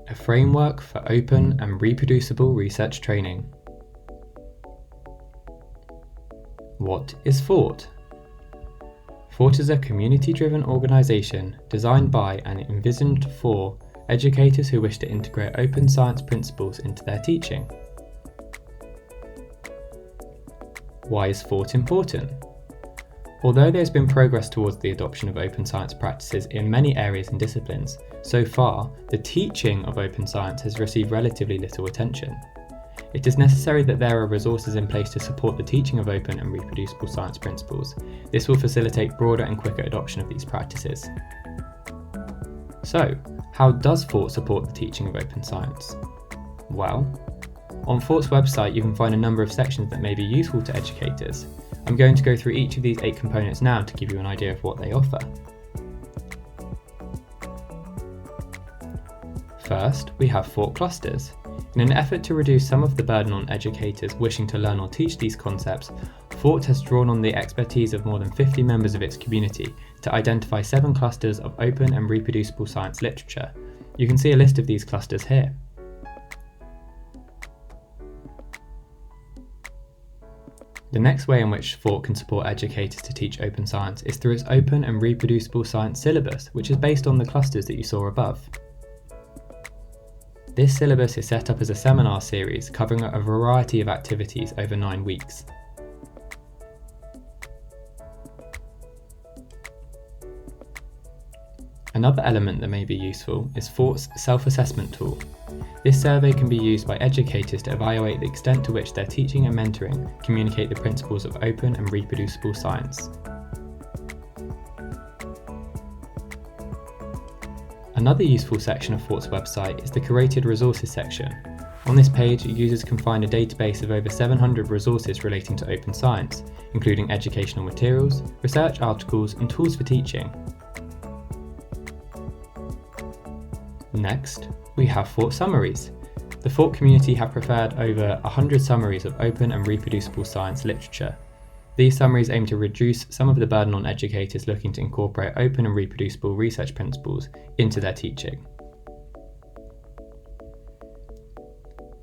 a framework for open and reproducible research training. What is FORRT? FORRT is a community-driven organisation designed by and envisioned for educators who wish to integrate open science principles into their teaching. Why is FORRT important? Although there has been progress towards the adoption of open science practices in many areas and disciplines, so far the teaching of open science has received relatively little attention. It is necessary that there are resources in place to support the teaching of open and reproducible science principles. This will facilitate broader and quicker adoption of these practices. So, how does FORRT support the teaching of open science? Well, on FORRT's website you can find a number of sections that may be useful to educators. I'm going to go through each of these 8 components now to give you an idea of what they offer. First, we have FORRT clusters. In an effort to reduce some of the burden on educators wishing to learn or teach these concepts, FORRT has drawn on the expertise of more than 50 members of its community to identify 7 clusters of open and reproducible science literature. You can see a list of these clusters here. The next way in which FORRT can support educators to teach open science is through its open and reproducible science syllabus, which is based on the clusters that you saw above. This syllabus is set up as a seminar series covering a variety of activities over 9 weeks. Another element that may be useful is FORRT's self-assessment tool. This survey can be used by educators to evaluate the extent to which their teaching and mentoring communicate the principles of open and reproducible science. Another useful section of FORRT's website is the curated resources section. On this page, users can find a database of over 700 resources relating to open science, including educational materials, research articles, and tools for teaching. Next, we have FORRT summaries. The FORRT community have prepared over 100 summaries of open and reproducible science literature. These summaries aim to reduce some of the burden on educators looking to incorporate open and reproducible research principles into their teaching.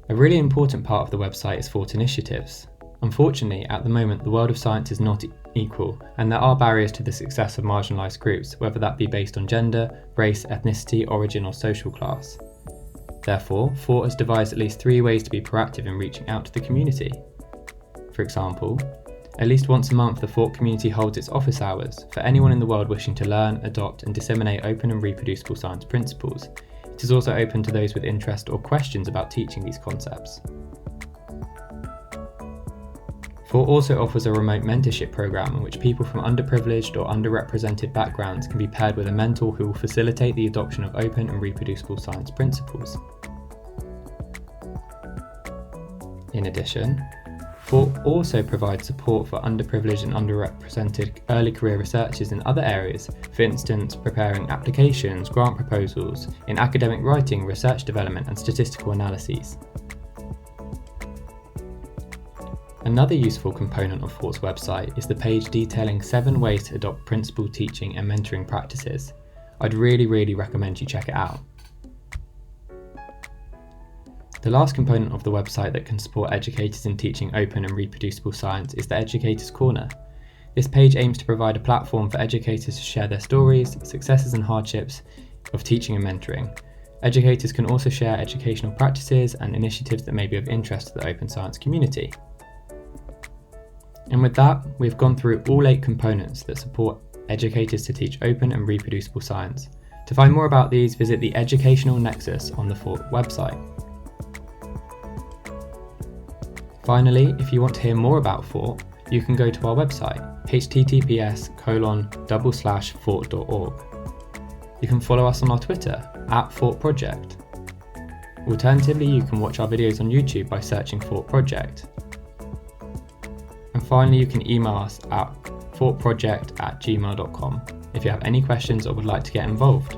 A really important part of the website is FORRT initiatives. Unfortunately, at the moment, the world of science is not equal, and there are barriers to the success of marginalised groups, whether that be based on gender, race, ethnicity, origin, or social class. Therefore, FORRT has devised at least 3 ways to be proactive in reaching out to the community. For example, at least once a month the FORRT community holds its office hours for anyone in the world wishing to learn, adopt, and disseminate open and reproducible science principles. It is also open to those with interest or questions about teaching these concepts. FORRT also offers a remote mentorship program in which people from underprivileged or underrepresented backgrounds can be paired with a mentor who will facilitate the adoption of open and reproducible science principles. In addition, FORRT also provides support for underprivileged and underrepresented early career researchers in other areas, for instance preparing applications, grant proposals, in academic writing, research development and statistical analyses. Another useful component of FORRT's website is the page detailing 7 ways to adopt principled teaching and mentoring practices. I'd really recommend you check it out. The last component of the website that can support educators in teaching open and reproducible science is the Educators Corner. This page aims to provide a platform for educators to share their stories, successes and hardships of teaching and mentoring. Educators can also share educational practices and initiatives that may be of interest to the open science community. And with that, we've gone through all 8 components that support educators to teach open and reproducible science. To find more about these, visit the Educational Nexus on the FORRT website. Finally, if you want to hear more about FORRT, you can go to our website, https://forrt.org. You can follow us on our Twitter, @FORRTproject. Alternatively, you can watch our videos on YouTube by searching FORRT Project. And finally, you can email us at forrtproject@gmail.com if you have any questions or would like to get involved.